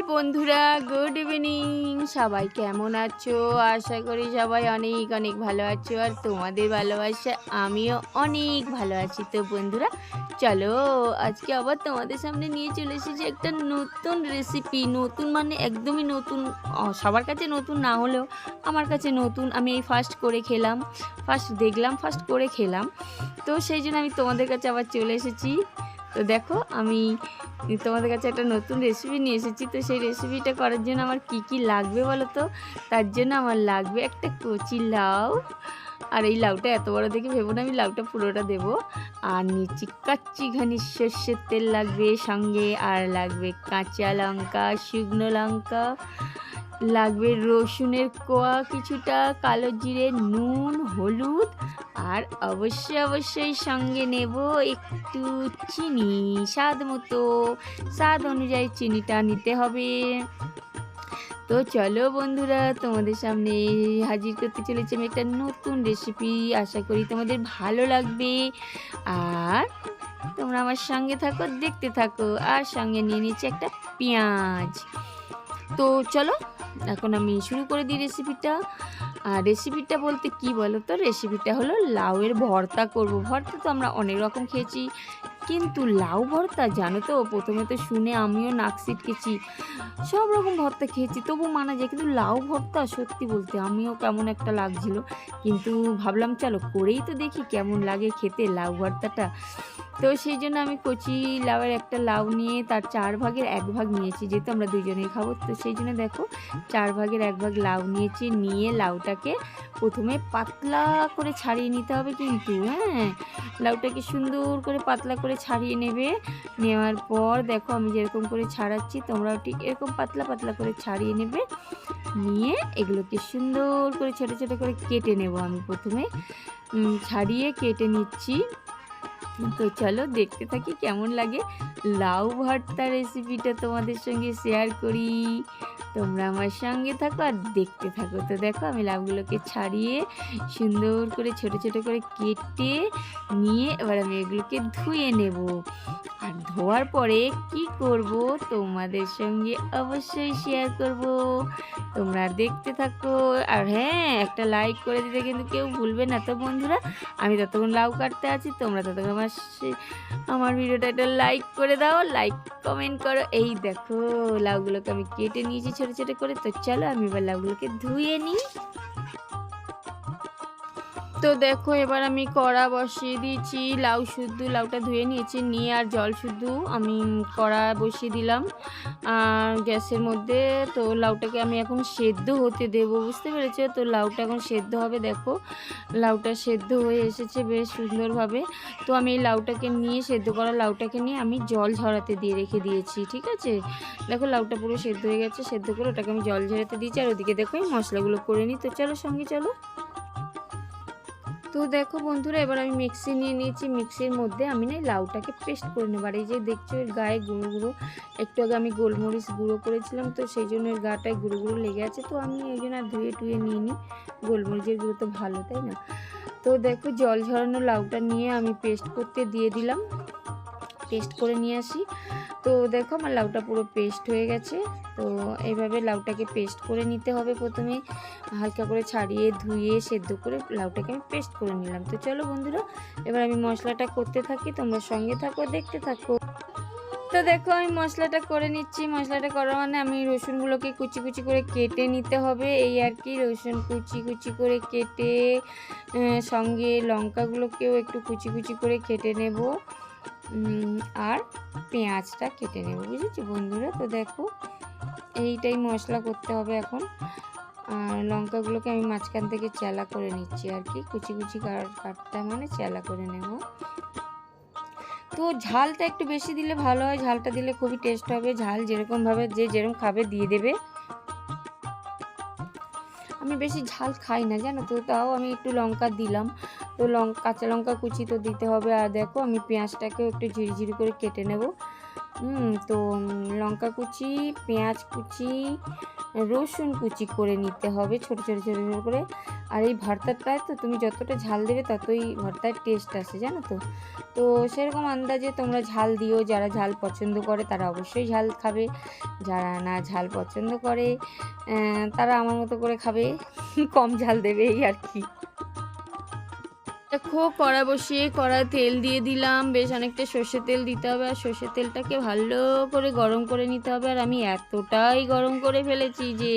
High বন্ধুরা, good evening. সবাই কেমন আছো? আশা করি সবাই অনেক অনেক ভালো আছো, আর তোমাদের ভালোবাসা আমিও অনেক ভালো আছি। তো বন্ধুরা চলো, আজকে আবার তোমাদের সামনে নিয়ে চলে এসেছি একটা নতুন রেসিপি। নতুন মানে একদমই নতুন, সবার কাছে নতুন না হলেও আমার কাছে নতুন। আমি এই ফার্স্ট করে খেলাম, ফার্স্ট দেখলাম, ফার্স্ট করে খেলাম। তো সেই জন্য আমি তোমাদের কাছে আবার চলে এসেছি। তো দেখো, আমি তোমাদের কাছে একটা নতুন রেসিপি নিয়ে এসেছি। তো সেই রেসিপিটা করার জন্য আমার কি কি লাগবে বলো তো? তার জন্য আমার লাগবে একটা কচি লাউ। আর এই লাউটা এত বড় দেখে ভেবো না আমি লাউটা পুরোটা দেবো। আর নিচে কাচ্চি ঘানি সর্ষের তেল লাগবে সঙ্গে, আর লাগবে কাঁচা লঙ্কা, শুকনো লঙ্কা, লাগবে রসুনের কোয়া কিছুটা, কালো জিরে, নুন, হলুদ, আর অবশ্যই সঙ্গে নেব একটু চিনি, স্বাদ মতো, স্বাদ অনুযায়ী চিনিটা নিতে হবে। তো চলো বন্ধুরা, তোমাদের সামনে হাজির করতে চলেছি আমি একটা নতুন রেসিপি। আশা করি তোমাদের ভালো লাগবে, আর তোমরা আমার সঙ্গে থাকো, দেখতে থাকো। আর সঙ্গে নিয়ে নিচ্ছি একটা পেঁয়াজ। তো চলো এখন আমি শুরু করে দিই রেসিপিটা। আর রেসিপিটা বলতে কি বলো তো, রেসিপিটা হলো লাউয়ের ভর্তা করব। ভর্তা তো আমরা অনেক রকম খেয়েছি, কিন্তু লাউ ভর্তা জানো তো, প্রথমে তো শুনে আমিও নাক ছিটকেছি। সব রকম ভর্তা খেয়েছি তবু মানা যায়, কিন্তু লাউ ভর্তা সত্যি বলতে আমিও কেমন একটা লাগছিল। কিন্তু ভাবলাম চলো করেই তো দেখি কেমন লাগে খেতে লাউ ভর্তাটা। তো সেই জন্য আমি কচি লাউয়ের একটা লাউ নিয়ে তার 4 ভাগের 1 ভাগ নিয়েছি, যেহেতু আমরা দুজনেই খাবো। তো সেই জন্য দেখো 4 ভাগের 1 ভাগ লাউ নিয়েছি। নিয়ে লাউটাকে প্রথমে পাতলা করে ছাড়িয়ে নিতে হবে, কিন্তু হ্যাঁ, লাউটাকে সুন্দর করে পাতলা করে ছাড়িয়ে নেবে। নেওয়ার পর দেখো আমি যেরকম করে ছাড়াচ্ছি তোমরাও ঠিক এরকম পাতলা পাতলা করে ছাড়িয়ে নেবে। নিয়ে এগুলোকে সুন্দর করে ছোটো ছোটো করে কেটে নেব। আমি প্রথমে ছাড়িয়ে কেটে নিচ্ছি। তো চলো দেখতে থাকি কেমন লাগে লাউ ভর্তা রেসিপিটা তোমাদের সঙ্গে শেয়ার করি। তোমরা আমার সঙ্গে থাকো আর দেখতে থাকো। তো দেখো আমি লাউগুলোকে ছাড়িয়ে সুন্দর করে ছোট ছোট করে কেটে নিয়ে এবার আমি এগুলোকে ধুয়ে নেব। আর ধোয়ার পরে কি করব তোমাদের সঙ্গে অবশ্যই শেয়ার করব, তোমরা দেখতে থাকো। আর হ্যাঁ, একটা লাইক করে দিতে কিন্তু কেউ ভুলবে না। তো বন্ধুরা, আমি ততক্ষণ লাউ কাটতে আছি, তোমরা ততক্ষণ আমার ভিডিওটা একটা লাইক করে দাও, লাইক কমেন্ট করো। এই দেখো লাউগুলোকে আমি কেটে নিয়েছি ছোটো ছোটো করে। তো চলো আমি এবার লাউগুলোকে ধুয়ে নিই। তো দেখো এবার আমি কড়া বসিয়ে দিয়েছি, লাউটা ধুয়ে নিয়েছি, নিয়ে আর জল শুদ্ধ আমি কড়া বসিয়ে দিলাম আর গ্যাসের মধ্যে। তো লাউটাকে আমি এখন সেদ্ধ হতে দেবো, বুঝতে পেরেছো? তো লাউটা এখন সেদ্ধ হবে। দেখো লাউটা সেদ্ধ হয়ে এসেছে বেশ সুন্দরভাবে। তো আমি এই লাউটাকে নিয়ে, সেদ্ধ করা লাউটাকে নিয়ে আমি জল ঝরাতে দিয়ে রেখে দিয়েছি, ঠিক আছে? দেখো লাউটা পুরো সেদ্ধ হয়ে গেছে, সেদ্ধ করে ওটাকে আমি জল ঝরাতে দিয়েছি। আর ওদিকে দেখো এই মশলাগুলো করে নিই। তো চলো সঙ্গে চলো। তো দেখো বন্ধুরা, এবার আমি মিক্সি নিয়ে নিয়েছি। মিক্সির মধ্যে আমি না লাউটাকে পেস্ট করে নেব। আর এই যে দেখছো এর গায়ে গুঁড়ো গুঁড়ো, একটু আগে আমি গোলমরিচ গুঁড়ো করেছিলাম, তো সেই জন্য এর গাটায় গুঁড়ো গুঁড়ো লেগে আছে। তো আমি ওই জন্য আর ধুয়ে টুয়ে নিয়ে নিই, গোলমরিচের গুঁড়ো তো ভালো, তাই না? তো দেখো জল ঝরানো লাউটা নিয়ে আমি পেস্ট করতে দিয়ে দিলাম, পেস্ট করে নিয়ে আসি। তো দেখো আমার লাউটা পুরো পেস্ট হয়ে গেছে। তো এইভাবে লাউটাকে পেস্ট করে নিতে হবে। প্রথমে হালকা করে ছাড়িয়ে ধুয়ে সেদ্ধ করে লাউটাকে আমি পেস্ট করে নিলাম। তো চলো বন্ধুরা, এবার আমি মশলাটা করতে থাকি, তোমরা সঙ্গে থাকো, দেখতে থাকো। তো দেখো আমি মশলাটা করে নিচ্ছি। মশলাটা করা মানে আমি রসুনগুলোকে কুচি কুচি করে কেটে নিতে হবে, এই আর কি। রসুন কুচি কুচি করে কেটে সঙ্গে লঙ্কাগুলোকেও একটু কুচি কুচি করে কেটে নেব, আর পেঁয়াজটা কেটে নেব, বুঝেছি বন্ধুরা? তো দেখো এইটাই মশলা করতে হবে এখন। আর লঙ্কাগুলোকে আমি মাঝখান থেকে চেলা করে নিচ্ছি আর কি, কুচি কুচি কাটটা মানে চেলা করে নেব। তো ঝালটা একটু বেশি দিলে ভালো হয়, ঝালটা দিলে খুবই টেস্ট হবে। ঝাল যেরকমভাবে যে যেরকম খাবে দিয়ে দেবে। আমি বেশি ঝাল খাই না জানো তো, তাও আমি একটু লঙ্কা দিলাম। তো কাঁচা লঙ্কা কুচি তো দিতে হবে। আর দেখো আমি পেঁয়াজটাকেও একটু ঝিরিঝিরি করে কেটে নেব। তো লঙ্কা কুচি, পেঁয়াজ কুচি, রসুন কুচি করে নিতে হবে ছোট ছোট ছোট ছোট করে। আর এই ভর্তাটায় তো তুমি যতটা ঝাল দেবে ততই ভর্তার টেস্ট আসে, জানো তো। তো সেরকম আন্দাজে তোমরা ঝাল দিও, যারা ঝাল পছন্দ করে তারা অবশ্যই ঝাল খাবে, যারা না ঝাল পছন্দ করে তারা আমার মতো করে খাবে, কম ঝাল দেবে এই আর কি। দেখো কড়া বসিয়ে কড়ায় তেল দিয়ে দিলাম, বেশ অনেকটা সর্ষের তেল দিতে হবে, আর সর্ষের তেলটাকে ভালো করে গরম করে নিতে হবে। আর আমি এতটাই গরম করে ফেলেছি যে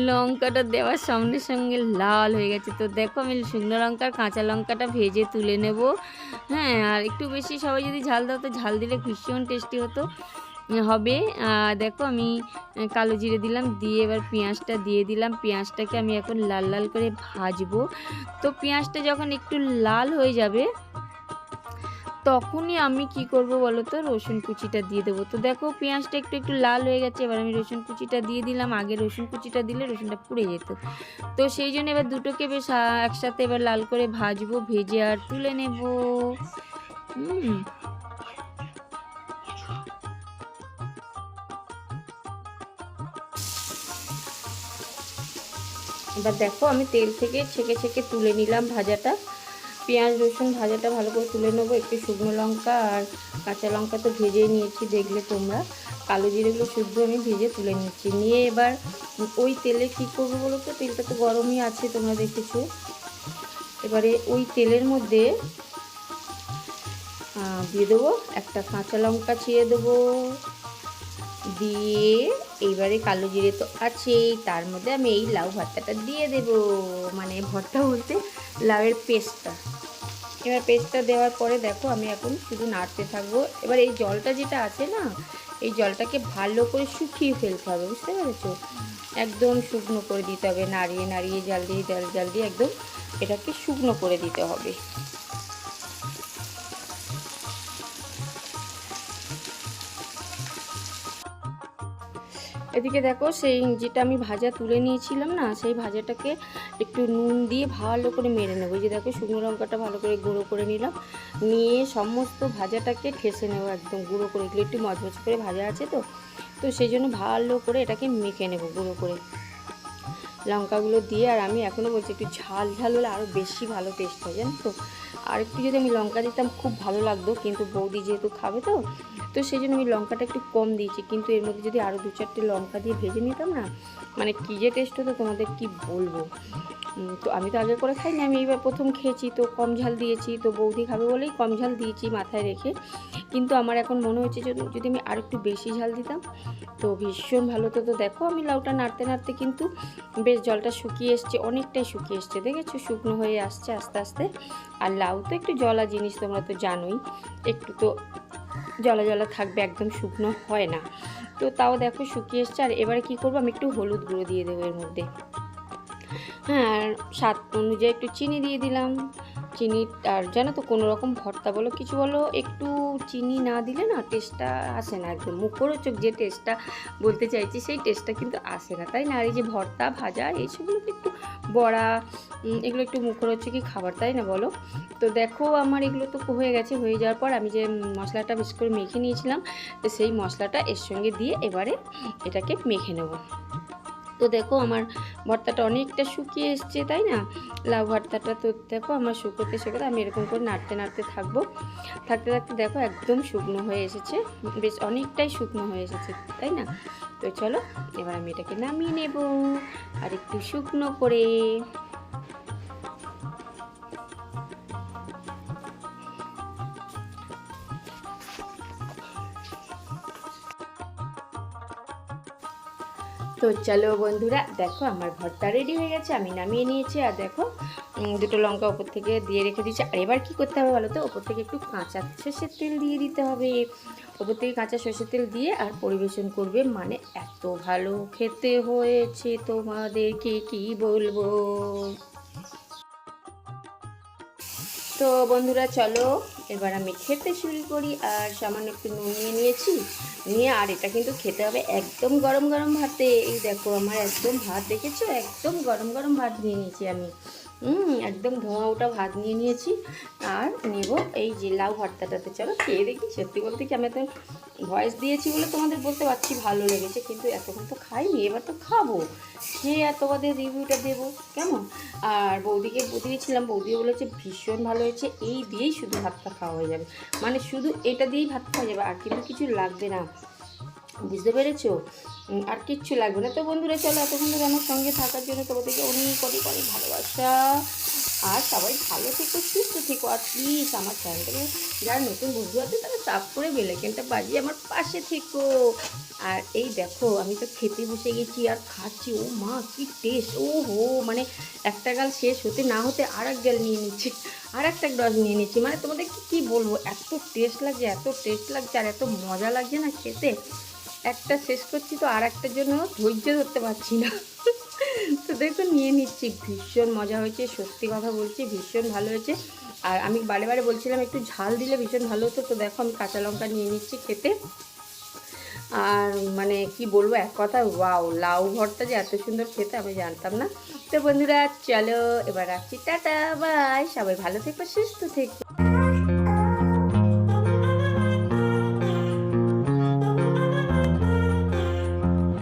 লঙ্কাটা দেওয়ার সঙ্গে সঙ্গে লাল হয়ে গেছে। তো দেখো আমি শুকনো লঙ্কার কাঁচা লঙ্কাটা ভেজে তুলে নেব। হ্যাঁ, আর একটু বেশি সবাই যদি ঝাল দাও তো ঝাল দিলে ভীষণ টেস্টি হবে। দেখো আমি কালো জিরে দিলাম, দিয়ে এবার পেঁয়াজটা দিয়ে দিলাম। পেঁয়াজটাকে আমি এখন লাল লাল করে ভাজবো। তো পেঁয়াজটা যখন একটু লাল হয়ে যাবে তখনই আমি কি করব বলো তো, রসুন কুচিটা দিয়ে দেবো। তো দেখো পেঁয়াজটা একটু একটু লাল হয়ে গেছে, এবার আমি রসুন কুচিটা দিয়ে দিলাম। আগে রসুন কুচিটা দিলে রসুনটা পুড়ে যেত, তো সেই জন্য এবার দুটোকে বেশ একসাথে এবার লাল করে ভাজবো, ভেজে আর তুলে নেব। এবার দেখো আমি তেল থেকে ছেঁকে ছেঁকে তুলে নিলাম ভাজাটা, পেঁয়াজ রসুন ভাজাটা ভালো করে তুলে নেবো। একটু শুকনো লঙ্কা আর কাঁচা লঙ্কা তো ভেজে নিয়েছি, দেখলে তোমরা। কালো জিরেগুলো শুদ্ধ আমি ভেজে তুলে নিচ্ছি। নিয়ে এবার ওই তেলে কী করবো বলো তো, তেলটা তো গরমই আছে তোমরা দেখেছো। এবারে ওই তেলের মধ্যে দিয়ে দেবো একটা কাঁচা লঙ্কা ছিঁড়ে দেবো, দিয়ে এইবারে কালো জিরে তো আছেই, তার মধ্যে আমি এই লাউ ভর্তাটা দিয়ে দেব, মানে ভর্তা বলতে লাউয়ের পেস্টটা। এবার পেস্টটা দেওয়ার পরে দেখো আমি এখন শুধু নাড়তে থাকবো। এবার এই জলটা যেটা আছে না, এই জলটাকে ভালো করে শুকিয়ে ফেলতে হবে, বুঝতে পেরেছো? একদম শুকনো করে দিতে হবে, নাড়িয়ে নাড়িয়ে জাল দিয়ে জাল দিয়ে একদম এটাকে শুকনো করে দিতে হবে। এদিকে দেখো সেই যেটা আমি ভাজা তুলে নিয়েছিলাম না, সেই ভাজাটাকে একটু নুন দিয়ে ভালো করে মেরে নেবো। যে দেখো শুকনো লঙ্কাটা ভালো করে গুঁড়ো করে নিলাম, নিয়ে সমস্ত ভাজাটাকে ঠেসে নেবো একদম গুঁড়ো করে। এগুলো একটু মচমচ করে ভাজা আছে তো সেই জন্য ভালো করে এটাকে মেখে নেবো গুঁড়ো করে লঙ্কাগুলো দিয়ে। আর আমি এখনও বলছি একটু ঝাল ঝাল হলে আরও বেশি ভালো টেস্ট হয়, জানো তো। আর একটু যদি আমি লঙ্কা দিতাম খুব ভালো লাগতো, কিন্তু বৌদি যেহেতু খাবে তো সেই জন্য আমি লঙ্কাটা একটু কম দিয়েছি। কিন্তু এর মধ্যে যদি আরও 2-4টে লঙ্কা দিয়ে ভেজে নিতাম না, মানে কী যে টেস্ট হতো তোমাদের কি বলবো। তো আমি তো আগে করে খাইনি, আমি এইবার প্রথম খেয়েছি, তো কম ঝাল দিয়েছি। তো বৌদি খাবে বলেই কম ঝাল দিয়েছি মাথায় রেখে। কিন্তু আমার এখন মনে হচ্ছে যদি আমি আর একটু বেশি ঝাল দিতাম তো ভীষণ ভালো হতো। তো দেখো আমি লাউটা নাড়তে নাড়তে কিন্তু বেশ জলটা শুকিয়ে এসছে, অনেকটাই শুকিয়ে এসছে, দেখেছো? শুকনো হয়ে আসছে আস্তে আস্তে। আর লাউ তো একটু জলা জিনিস, তোমরা তো জানোই, একটু তো জলা জলা থাকবে, একদম শুকনো হয় না। তো তাও দেখো শুকিয়ে এসছে। আর এবারে কী করবো, আমি একটু হলুদ গুঁড়ো দিয়ে দেবো এর মধ্যে। হ্যাঁ, আর স্বাদ অনুযায়ী একটু চিনি দিয়ে দিলাম। চিনি, আর জানো তো কোনো রকম ভর্তা বলো কিছু বলো, একটু চিনি না দিলে না টেস্টটা আসে না, একদম মুখরোচক যে টেস্টটা বলতে চাইছি সেই টেস্টটা কিন্তু আসে না, তাই না? আর এই যে ভর্তা ভাজা এইসবগুলো একটু বড়া, এগুলো একটু মুখরোচকই খাবার, তাই না বলো? তো দেখো আমার এগুলো তো হয়ে গেছে। হয়ে যাওয়ার পর আমি যে মশলাটা বেশ করে মেখে নিয়েছিলাম, তো সেই মশলাটা এর সঙ্গে দিয়ে এবারে এটাকে মেখে নেব। তো দেখো আমার ভর্তাটা অনেকটা শুকিয়ে এসছে, তাই না? লাউ ভর্তাটা তো দেখো আমার শুকোতে শুকোতে আমি এরকম করে নাড়তে নাড়তে থাকবো। থাকতে থাকতে দেখো একদম শুকনো হয়ে এসেছে, বেশ অনেকটাই শুকনো হয়ে এসেছে, তাই না? তো চলো এবার আমি এটাকে নামিয়ে নেব আর একটু শুকনো করে। তো চলো বন্ধুরা, দেখো আমার ভর্তা রেডি হয়ে গেছে, আমি নামিয়ে নিয়েছি। আর দেখো দুটো লঙ্কা ওপর থেকে দিয়ে রেখে দিচ্ছি। আর এবার কী করতে হবে বলো তো, ওপর থেকে একটু কাঁচা সর্ষের তেল দিয়ে দিতে হবে। ওপর থেকে কাঁচা সর্ষের তেল দিয়ে আর পরিবেশন করবে, মানে এত ভালো খেতে হয়েছে তোমাদেরকে কি বলবো। তো বন্ধুরা চলো এবার আমি খেতে শুরু করি। আর সামান্য একটু নুন নিয়েছি, নিয়ে আর এটা কিন্তু খেতে হবে একদম গরম গরম ভাতে। এই দেখো আমার একদম ভাত, দেখেছো? একদম গরম গরম ভাত নিয়ে নিয়েছি আমি। একদম ধোঁয়া ওটা ভাত নিয়ে নিয়েছি। আর নেব এই যে লাউ ভর্তাটাতে। চলো খেয়ে দেখি। সত্যি বলতে কি আমি তো ভয়েস দিয়েছি বলে তোমাদের বলতে পারছি ভালো লেগেছে, কিন্তু এতক্ষণ তো খাইনি, এবার তো খাবো, খেয়ে আর তোমাদের রিভিউটা দেবো কেমন। আর বৌদিকে দিয়েছিলাম, বৌদিও বলেছে ভীষণ ভালো হয়েছে, এই দিয়েই শুধু ভাতটা খাওয়া হয়ে যাবে, মানে শুধু এটা দিয়েই ভাত খাওয়া যাবে, আর কিন্তু কিছু লাগবে না, বুঝতে পেরেছো? আর কিচ্ছু লাগবে না। তো বন্ধুরা চলো, এতক্ষণ ধরে আমার সঙ্গে থাকার জন্য তোমাদেরকে অনেক অনেক অনেক ভালোবাসা। আর সবাই ভালো থেকো, সুস্থ থেকো, আর প্লিজ আমার চ্যানেলটাকে যারা নতুন বন্ধু আছে তারা সাব করে বেলাইকেনটা বাজিয়ে আমার পাশে থেকো। আর এই দেখো আমি তো খেতে বসে গেছি আর খাচ্ছি। ও মা কি টেস্ট! ও হো, মানে একটা গাল শেষ হতে না হতে আর এক গাল নিয়ে নিচ্ছি, আর একটা গ্লাস নিয়ে নিচ্ছি। মানে তোমাদেরকে কী বলবো, এত টেস্ট লাগছে, এত টেস্ট লাগছে, আর এত মজা লাগছে না খেতে। একটা শেষ করছি তো আর একটার জন্য ধৈর্য ধরতে পারছি না। তো দেখো নিয়ে নিচ্ছি, ভীষণ মজা হয়েছে, সত্যি কথা বলছি ভীষণ ভালো হয়েছে। আর আমি বারে বারে বলছিলাম একটু ঝাল দিলে ভীষণ ভালো হতো, তো দেখো আমি কাঁচা লঙ্কা নিয়ে নিচ্ছি খেতে। আর মানে কি বলবো, এক কথা ওয়াও, লাউ ভর্তা যে এত সুন্দর খেতে আমি জানতাম না। তো বন্ধুরা চলো এবার রাখছি, টাটা বাই, সবাই ভালো থেকো, সুস্থ থেকো।